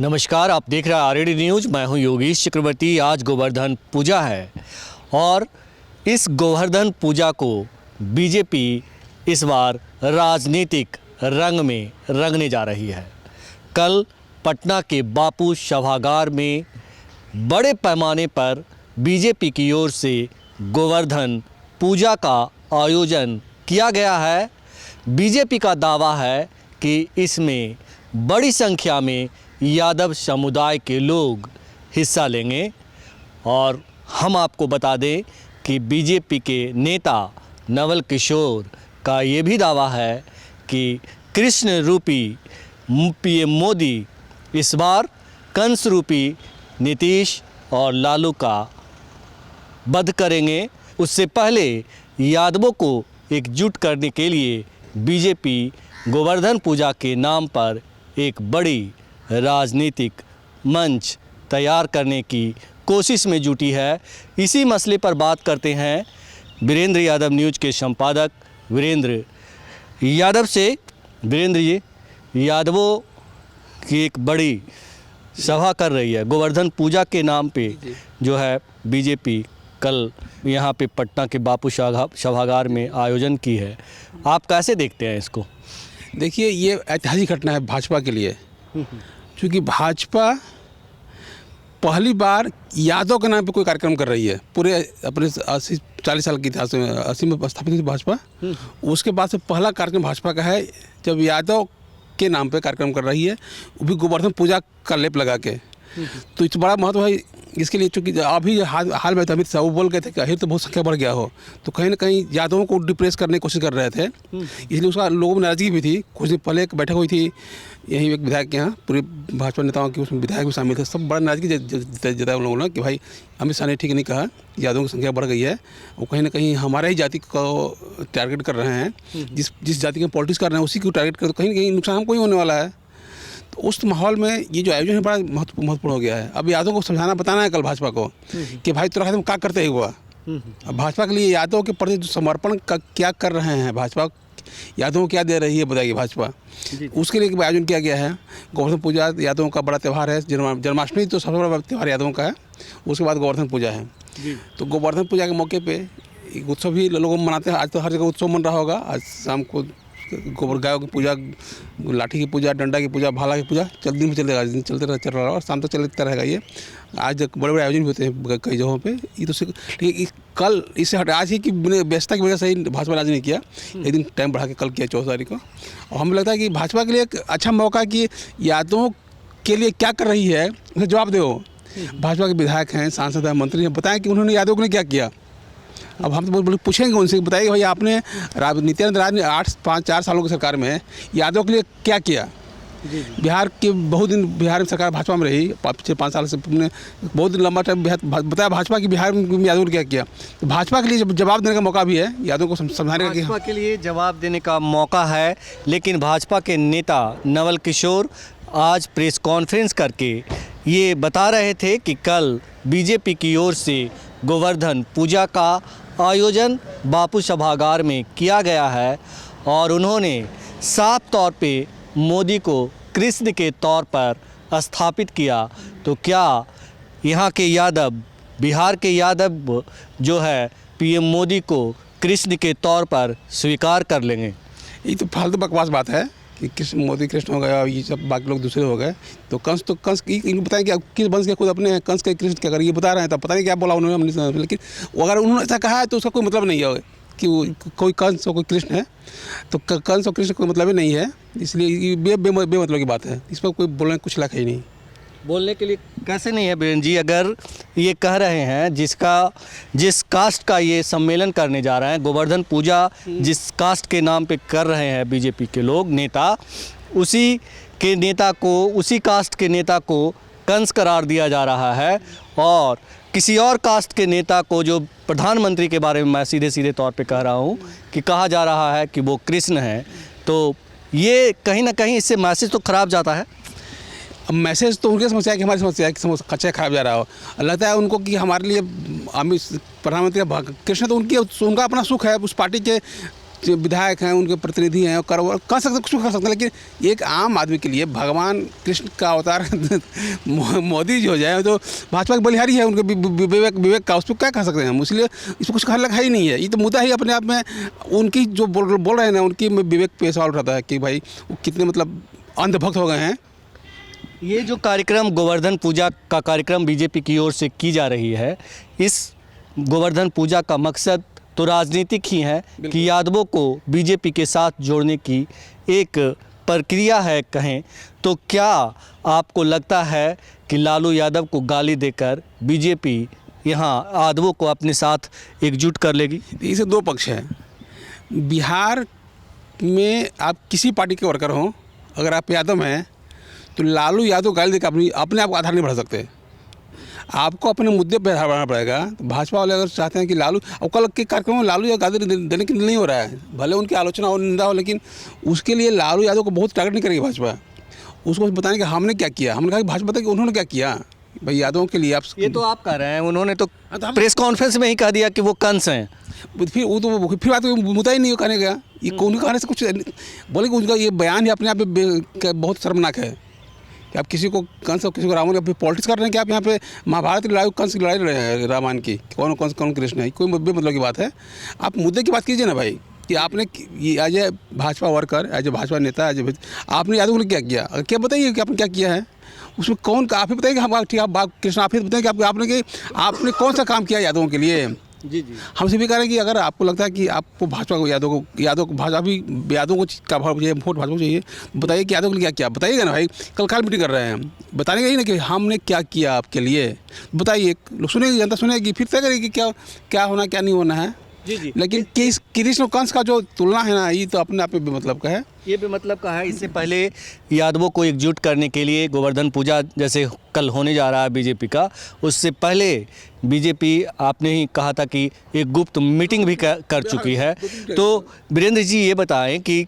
नमस्कार, आप देख रहे हैं आरएडी न्यूज। मैं हूं योगेश चक्रवर्ती। आज गोवर्धन पूजा है और इस गोवर्धन पूजा को बीजेपी इस बार राजनीतिक रंग में रंगने जा रही है। कल पटना के बापू सभागार में बड़े पैमाने पर बीजेपी की ओर से गोवर्धन पूजा का आयोजन किया गया है। बीजेपी का दावा है कि इसमें बड़ी संख्या में यादव समुदाय के लोग हिस्सा लेंगे और हम आपको बता दें कि बीजेपी के नेता नवल किशोर का ये भी दावा है कि कृष्ण रूपी पीएम मोदी इस बार कंस रूपी नीतीश और लालू का वध करेंगे। उससे पहले यादवों को एकजुट करने के लिए बीजेपी गोवर्धन पूजा के नाम पर एक बड़ी राजनीतिक मंच तैयार करने की कोशिश में जुटी है। इसी मसले पर बात करते हैं वीरेंद्र यादव न्यूज के संपादक वीरेंद्र यादव से। वीरेंद्र जी, यादवों की एक बड़ी सभा कर रही है गोवर्धन पूजा के नाम पे, जो है बीजेपी कल यहाँ पे पटना के बापू सभागार में आयोजन की है। आप कैसे देखते हैं इसको? देखिए, ये ऐतिहासिक घटना है भाजपा के लिए, क्योंकि भाजपा पहली बार यादव के नाम पे कोई कार्यक्रम कर रही है। पूरे अपने 80-40 साल के इतिहास में 80 में स्थापित हुई थी भाजपा। उसके बाद से पहला कार्यक्रम भाजपा का है जब यादव के नाम पे कार्यक्रम कर रही है, वो भी गोवर्धन पूजा का लेप लगा के। तो इस बड़ा महत्व है इसके लिए, चूँकि अभी हाल में अमित शाह वो बोल गए थे कि अहिर तो बहुत संख्या बढ़ गया हो, तो कहीं ना कहीं यादवों को डिप्रेस करने की कोशिश कर रहे थे। इसलिए उसका लोगों में नाराजगी भी थी। कुछ दिन पहले एक बैठक हुई थी यहीं एक विधायक के यहाँ, पूरे भाजपा नेताओं की, उसमें विधायक भी शामिल थे। सब बड़ा नाराजगी जताया उन लोगों ने कि भाई अमित शाह ने ठीक नहीं कहा, यादवों की संख्या बढ़ गई है, वो कहीं ना कहीं हमारे ही जाति को टारगेट कर रहे हैं। जिस जाति के पॉलिटिक्स कर रहे हैं उसी को टारगेट कर, तो कहीं ना कहीं नुकसान हमको ही होने वाला है। तो उस माहौल में ये जो आयोजन है बड़ा महत्वपूर्ण हो गया है। अब यादव को समझाना बताना है कल भाजपा को कि भाई तुरा तुम क्या करते हुआ। अब भाजपा के लिए यादव के प्रति जो समर्पण का क्या कर रहे हैं, भाजपा यादवों को क्या दे रही है बताइए भाजपा। उसके लिए आयोजन किया गया है। गोवर्धन पूजा यादवों का बड़ा त्यौहार है। जन्माष्टमी तो सबसे बड़ा त्यौहार यादवों का है, उसके बाद गोवर्धन पूजा है। तो गोवर्धन पूजा के मौके पर उत्सव भी लोग मनाते हैं। आज तो हर जगह उत्सव मन रहा होगा। आज शाम को गोबर गायों की पूजा, लाठी की पूजा, डंडा की पूजा, भाला की पूजा दिन में चलेगा, चल रहा है और शाम तक चलता रहेगा। ये आज बड़े बड़े आयोजन होते हैं कई जगहों पे। ये तो लेकिन कल इससे हट आज ही कि व्यस्तता की वजह से ही भाजपा राज नहीं किया, एक दिन टाइम बढ़ा के कल किया 14 तारीख को। और हमें लगता है कि भाजपा के लिए एक अच्छा मौका कि यादवों के लिए क्या कर रही है उसे जवाब दो। भाजपा के विधायक हैं, सांसद हैं, मंत्री हैं, बताएं कि उन्होंने यादवों के लिए क्या किया। अब हम तो पूछेंगे उनसे, बताइए भाई आपने नित्यानंद राय ने 4 सालों की सरकार में यादव के लिए क्या किया। बिहार के बहुत दिन बिहार में सरकार भाजपा में रही, 5 साल से तुमने बहुत दिन लंबा टाइम बताया भाजपा की बिहार में यादव ने क्या किया। तो भाजपा के लिए जवाब देने का मौका भी है, यादव को समझाने का। भाजपा के लिए जवाब देने का मौका है, लेकिन भाजपा के नेता नवल किशोर आज प्रेस कॉन्फ्रेंस करके ये बता रहे थे कि कल बीजेपी की ओर से गोवर्धन पूजा का आयोजन बापू सभागार में किया गया है और उन्होंने साफ तौर पे मोदी को कृष्ण के तौर पर स्थापित किया। तो क्या यहाँ के यादव, बिहार के यादव जो है पीएम मोदी को कृष्ण के तौर पर स्वीकार कर लेंगे? ये तो फालतू बकवास बात है कि कृष्ण मोदी कृष्ण हो गया, ये सब बाकी लोग दूसरे हो गए। तो कंस इनको बताएं कि किस वंश के खुद अपने कंस के कृष्ण क्या कर, ये बता रहे हैं, तब पता नहीं क्या बोला उन्होंने। लेकिन अगर उन्होंने ऐसा कहा है तो उसका कोई मतलब नहीं है कि वो कोई कंस और कोई कृष्ण है। तो कंस और कृष्ण कोई मतलब ही नहीं है, इसलिए ये बेमतलब की बात है। इस पर कोई बोलने कुछ लायक ही नहीं। बोलने के लिए कैसे नहीं है बीरेन जी? अगर ये कह रहे हैं जिस कास्ट का ये सम्मेलन करने जा रहे हैं, गोवर्धन पूजा जिस कास्ट के नाम पे कर रहे हैं बीजेपी के लोग नेता, उसी कास्ट के नेता को कंस करार दिया जा रहा है और किसी और कास्ट के नेता को, जो प्रधानमंत्री के बारे में मैं सीधे तौर पे कह रहा हूँ, कि कहा जा रहा है कि वो कृष्ण है। तो ये कहीं ना कहीं इससे मैसेज तो खराब जाता है। अब मैसेज तो उनकी समस्या है कि हमारी समस्या है कि कच्चा खराब जा रहा हो। लगता है उनको कि हमारे लिए प्रधानमंत्री कृष्ण तो उनका अपना सुख है, उस पार्टी के जो विधायक हैं, उनके प्रतिनिधि हैं, कर सकते, कुछ कर सकते हैं, लेकिन एक आम आदमी के लिए भगवान कृष्ण का अवतार मोदी जी हो जाए तो भाजपा की बलिहारी है, उनके विवेक का, उस पर क्या कह सकते हैं हम। इसलिए इसमें कुछ कहने लगा ही नहीं है। ये तो मुद्दा ही अपने आप में उनकी जो बोल रहे हैं ना, उनकी विवेक पे सवाल उठाता है कि भाई वो कितने मतलब अंधभक्त हो गए हैं। ये जो कार्यक्रम गोवर्धन पूजा का कार्यक्रम बीजेपी की ओर से की जा रही है, इस गोवर्धन पूजा का मकसद तो राजनीतिक ही है कि यादवों को बीजेपी के साथ जोड़ने की एक प्रक्रिया है कहें तो। क्या आपको लगता है कि लालू यादव को गाली देकर बीजेपी यहाँ यादवों को अपने साथ एकजुट कर लेगी? इसे दो पक्ष हैं। बिहार में आप किसी पार्टी के वर्कर हों, अगर आप यादव हैं तो लालू यादव गाली देकर अपने आप को आधार नहीं बढ़ा सकते। आपको अपने मुद्दे पर आधार बढ़ाना पड़ेगा। तो भाजपा वाले अगर चाहते हैं कि लालू, और कल के कार्यक्रम में लालू यादव गाली देने के लिए नहीं हो रहा है, भले उनकी आलोचना और निंदा हो, लेकिन उसके लिए लालू यादव को बहुत टारगेट नहीं करेगी भाजपा। उसको बताने कि हमने क्या किया। हमने कहा कि भाजपा बताए कि उन्होंने क्या किया। भाई यादवों के लिए आप, ये तो आप कह रहे हैं, उन्होंने तो प्रेस कॉन्फ्रेंस में ही कह दिया कि वो कंस हैं। फिर वो तो फिर बात मुद्दा ही नहीं हो कहने का। ये कौन कहने से कुछ बोले कि उनका ये बयान ही अपने आप में बहुत शर्मनाक है कि आप किसी को कंस और किसी को रावण, अभी पॉलिटिक्स कर रहे हैं कि आप यहाँ पे महाभारत की लड़ाई, कंस की लड़ाई लड़ रहे हैं रामायण की, कौन कृष्ण है। कोई मतलब की बात है। आप मुद्दे की बात कीजिए ना भाई कि आपने as a Bhajpa worker, as a Bhajpa नेता, आपने यादव ने क्या किया। क्या बताइए कि आपने क्या किया है उसमें। कौन आप ही बताइए कि हम, ठीक है कृष्ण आप ही बताइए कि आपने कौन सा काम किया यादवों के लिए। जी जी, हमसे भी कह रहे हैं कि अगर आपको लगता है कि आपको भाजपा को यादव को भाजपा भी यादव को का वोट भाजपा को चाहिए, बताइए कि यादव के लिए क्या किया, बताइएगा ना भाई। कल काल मीटिंग कर रहे हैं, बताने का ही ना कि हमने क्या किया आपके लिए, बताइए। लोग सुनेगी, जनता सुनेगी, फिर तय करेगी कि क्या होना क्या नहीं होना है। जी जी, लेकिन कृष्ण कंस का जो तुलना है ना, ये तो अपने आप में बेमतलब का है। ये बेमतलब का है। इससे पहले यादवों को एकजुट करने के लिए गोवर्धन पूजा जैसे कल होने जा रहा है बीजेपी का, उससे पहले बीजेपी आपने ही कहा था कि एक गुप्त मीटिंग भी कर चुकी है। तो वीरेंद्र जी ये बताएं कि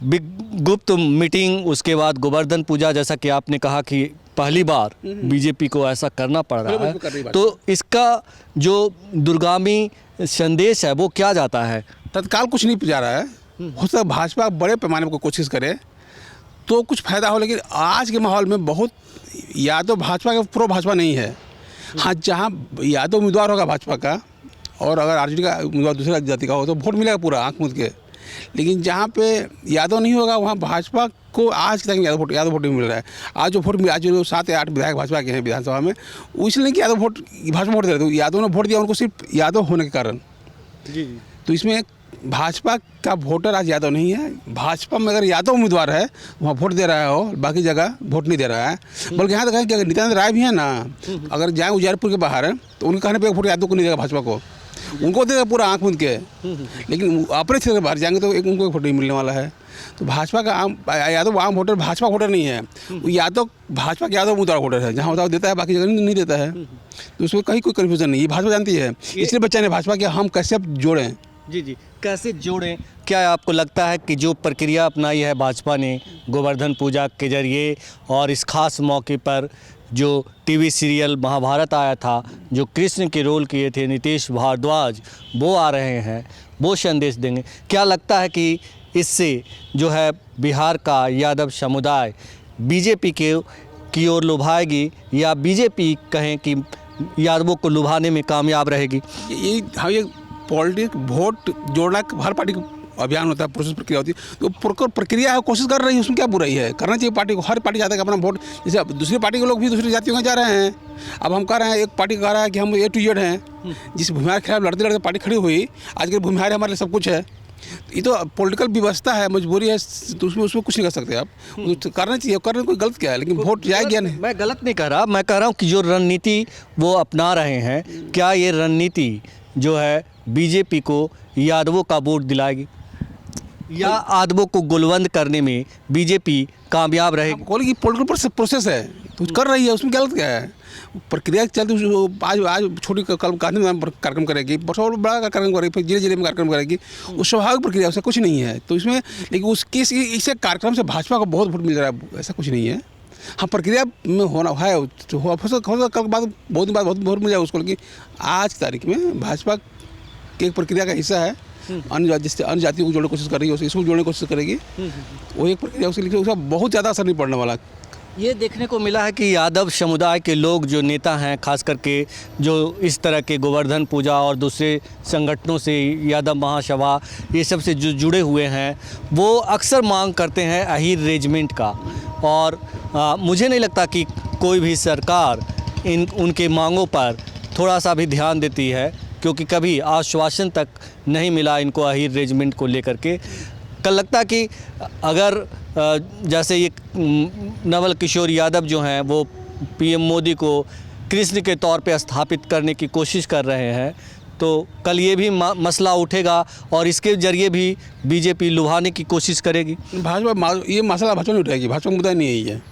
गुप्त मीटिंग, उसके बाद गोवर्धन पूजा, जैसा कि आपने कहा कि पहली बार बीजेपी को ऐसा करना पड़ रहा है, तो इसका जो दूरगामी संदेश है वो क्या जाता है? तत्काल कुछ नहीं जा रहा है। हो सकता है भाजपा बड़े पैमाने पर कोशिश करे तो कुछ फ़ायदा हो, लेकिन आज के माहौल में बहुत यादव भाजपा के प्रो भाजपा नहीं है। हाँ, जहाँ यादव उम्मीदवार होगा भाजपा का और अगर आरजेडी का उम्मीदवार दूसरी जाति का हो तो वोट मिलेगा पूरा आँख मूंद के। लेकिन जहाँ पे यादव नहीं होगा वहाँ भाजपा को आज तक यादव वोट नहीं मिल रहा है। आज जो वोट, आज जो 7 या 8 विधायक भाजपा के हैं विधानसभा में, इसलिए नहीं कि यादव वोट भाजपा वोट दे रहे थे, यादव ने वोट दिया उनको सिर्फ यादव होने के कारण। जी, तो इसमें भाजपा का वोटर आज यादव नहीं है। भाजपा में अगर यादव उम्मीदवार है वहाँ वोट दे रहा हो, बाकी जगह वोट नहीं दे रहा है। बल्कि यहाँ तक है कि अगर नित्यानंद राय भी है ना, अगर जाए उजियारपुर के बाहर तो उनके कहने पर वोट यादव को नहीं देगा, भाजपा को, उनको देगा पूरा आँख मूंद के। लेकिन अपने क्षेत्र के बाहर जाएंगे तो उनको वोट नहीं मिलने वाला है। तो भाजपा का यादव आम वोटर भाजपा वोटर नहीं है, यादव भाजपा के यादव उम्मीदवार वोटर है। जहाँ होता है देता है, बाकी जगह नहीं देता है। तो उसमें कहीं कोई कन्फ्यूजन नहीं है, भाजपा जानती है। इसलिए बच्चा ने भाजपा के हम कैसे अब जोड़ें। जी जी, कैसे जोड़ें? क्या आपको लगता है कि जो प्रक्रिया अपनाई है भाजपा ने गोवर्धन पूजा के जरिए, और इस खास मौके पर जो टीवी सीरियल महाभारत आया था, जो कृष्ण के रोल किए थे नीतीश भारद्वाज, वो आ रहे हैं, वो संदेश देंगे? क्या लगता है कि इससे जो है बिहार का यादव समुदाय बीजेपी की ओर लुभाएगी, या बीजेपी कहें कि यादवों को लुभाने में कामयाब रहेगी? ये पॉलिटिक्स वोट जोड़ना हर पार्टी का अभियान होता है, प्रोसेस प्रक्रिया होती है। तो प्रक्रिया है, कोशिश कर रही है, उसमें क्या बुराई है? करना चाहिए पार्टी को। हर पार्टी चाहता है कि अपना वोट, जैसे अब दूसरी पार्टी के लोग भी दूसरी जातियों में जा रहे हैं। अब हम कह रहे हैं, एक पार्टी कह रहा है कि हम A to Z हैं, जिस भूमिहार के खिलाफ लड़ते लड़ते पार्टी खड़ी हुई, आज के भूमिहार हमारे लिए सब कुछ है। ये तो पॉलिटिकल व्यवस्था है, मजबूरी है, तो उसमें कुछ नहीं कर सकते आप। तो करना चाहिए, करने कोई गलत क्या है, लेकिन वोट जाएगा नहीं। मैं गलत नहीं कह रहा, मैं कह रहा हूँ कि जो रणनीति वो अपना रहे हैं, क्या ये रणनीति जो है बीजेपी को यादवों का वोट दिलाएगी, या यादवों को गुलवंद करने में बीजेपी कामयाब रहेगी? बोले कि पॉलिटिकल प्रोसेस है तो कर रही है, उसमें गलत क्या है? प्रक्रिया चलती, आज छोटी कल गांधी मैदान पर कार्यक्रम करेगी, बहुत बड़ा कार्यक्रम करेगी, फिर जिले जिले में कार्यक्रम करेगी। उस स्वाभाविक प्रक्रिया, उससे कुछ नहीं है। तो इसमें लेकिन उसके इसे कार्यक्रम से भाजपा को बहुत वोट मिल रहा है, ऐसा कुछ नहीं है। हाँ, प्रक्रिया में होना है, हो सकता कल बाद बहुत दिन बाद बहुत वोट मिल जाएगा उसको, लेकिन आज की तारीख में भाजपा की एक प्रक्रिया का हिस्सा है अन्य जाति को जोड़ने की कोशिश कर रही है, इसको जोड़ने की कोशिश करेगी, वो एक प्रक्रिया उसके लिए उसका बहुत ज़्यादा असर नहीं पड़ने वाला। ये देखने को मिला है कि यादव समुदाय के लोग जो नेता हैं, खास करके जो इस तरह के गोवर्धन पूजा और दूसरे संगठनों से, यादव महासभा, ये सब से जो जुड़े हुए हैं, वो अक्सर मांग करते हैं अहीर रेजिमेंट का। और मुझे नहीं लगता कि कोई भी सरकार उनके मांगों पर थोड़ा सा भी ध्यान देती है, क्योंकि कभी आश्वासन तक नहीं मिला इनको अहीर रेजिमेंट को लेकर के। कल लगता कि अगर जैसे ये नवल किशोर यादव जो हैं वो पीएम मोदी को कृष्ण के तौर पे स्थापित करने की कोशिश कर रहे हैं, तो कल ये भी मसला उठेगा और इसके ज़रिए भी बीजेपी लुभाने की कोशिश करेगी। भाजपा ये मसला भाजपा नहीं उठाएगी, भाजपा मुद्दा नहीं है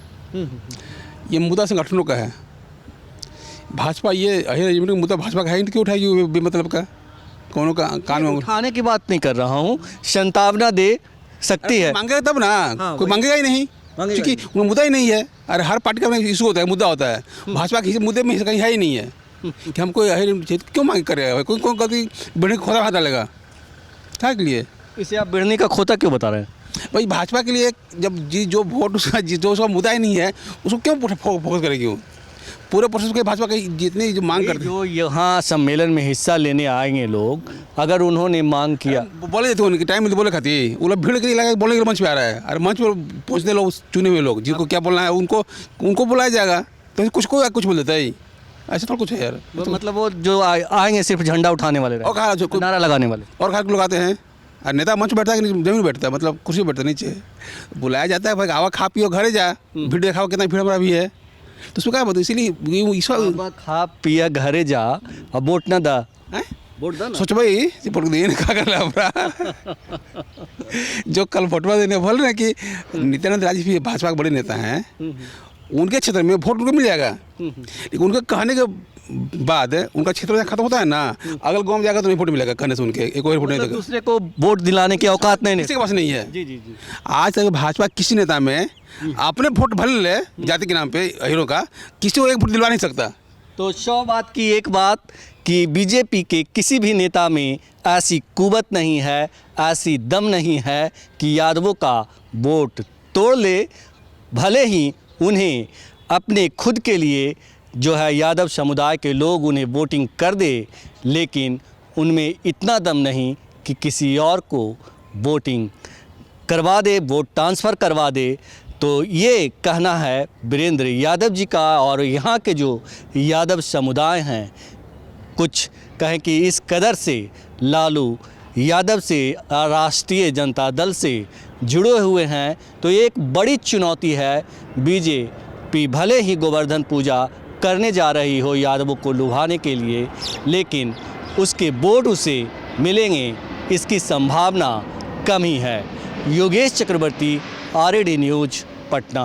ये मुद्दा संगठनों का है। भाजपा ये अहीर रेजिमेंट का मुद्दा भाजपा का है, क्यों उठाएगी बेमतलब का? कौनों का कान में उठाने की बात नहीं कर रहा हूँ, संतावना दे सकती है। मांगेगा तब ना। हाँ, कोई मांगेगा ही नहीं, क्योंकि उनका मुद्दा ही नहीं है। अरे हर पार्टी का इशू होता है, मुद्दा होता है। भाजपा के मुद्दे में कहीं है ही नहीं है कि हमको क्यों मांग कर रहा है। कोई कौन कभी बढ़ने का खोता हाथ डालेगा क्या के लिए? इसे आप बिड़नी का खोता क्यों बता रहे हैं? भाई भाजपा के लिए जब जो वोट उसका मुद्दा ही नहीं है, उसको क्यों फोकस करेगी वो? पूरे प्रोसेस के भाजपा की जितनी जो मांग करते जो यहाँ सम्मेलन में हिस्सा लेने आएंगे लोग, अगर उन्होंने मांग किया, बोले देते उनकी टाइम में बोले खाती, वो लोग भीड़ के लिए लगा बोलने के मंच पे आ रहा है। अरे मंच पर पहुँचने लोग चुने हुए लोग जिनको क्या बोलना है उनको बुलाया जाएगा, तो कुछ बोल देता है। ऐसा थोड़ा कुछ है यार। मतलब वो जो आएंगे सिर्फ झंडा उठाने वाले और कहा जो नारा लगाने वाले और कहा लोग आते हैं। और नेता मंच बैठता है कि जमीन बैठता है, मतलब कुर्सी बैठता नीचे, बुलाया जाता है भाई आवा खा पियो घरे जा, भीड़ दिखाओ कितना भीड़ हमारा भी है, तो उसको क्या बताओ। इसीलिए खा पिया घरे जा और वोट ना दा, वोट दा सोच भाई क्या कर रहा जो कल वोटवा देने बोल रहे हैं कि नित्यानंद राय भी भाजपा के बड़े नेता हैं, उनके क्षेत्र में वोट उनको मिल जाएगा। लेकिन उनके कहने के बाद उनका क्षेत्र जहाँ खत्म होता है ना, अगल गाँव में जाएगा तो नहीं वोट मिलेगा। कहने से उनके एक और वोट नहीं देगा, दूसरे को वोट दिलाने की औकात नहीं किसी के पास नहीं है। जी जी जी। आज तक भाजपा किसी नेता में अपने वोट भले ले जाति के नाम पे हीरो का, किसी को एक वोट दिलवा नहीं सकता। तो 100 बात की एक बात कि बीजेपी के किसी भी नेता में ऐसी कुवत नहीं है, ऐसी दम नहीं है कि यादवों का वोट तोड़ ले। भले ही उन्हें अपने खुद के लिए जो है यादव समुदाय के लोग उन्हें वोटिंग कर दे, लेकिन उनमें इतना दम नहीं कि किसी और को वोटिंग करवा दे, वोट ट्रांसफ़र करवा दे। तो ये कहना है वीरेंद्र यादव जी का। और यहाँ के जो यादव समुदाय हैं, कुछ कहें कि इस कदर से लालू यादव से राष्ट्रीय जनता दल से जुड़े हुए हैं, तो एक बड़ी चुनौती है। बीजेपी भले ही गोवर्धन पूजा करने जा रही हो यादवों को लुभाने के लिए, लेकिन उसके वोट उसे मिलेंगे इसकी संभावना कम ही है। योगेश चक्रवर्ती, RAD न्यूज़, पटना।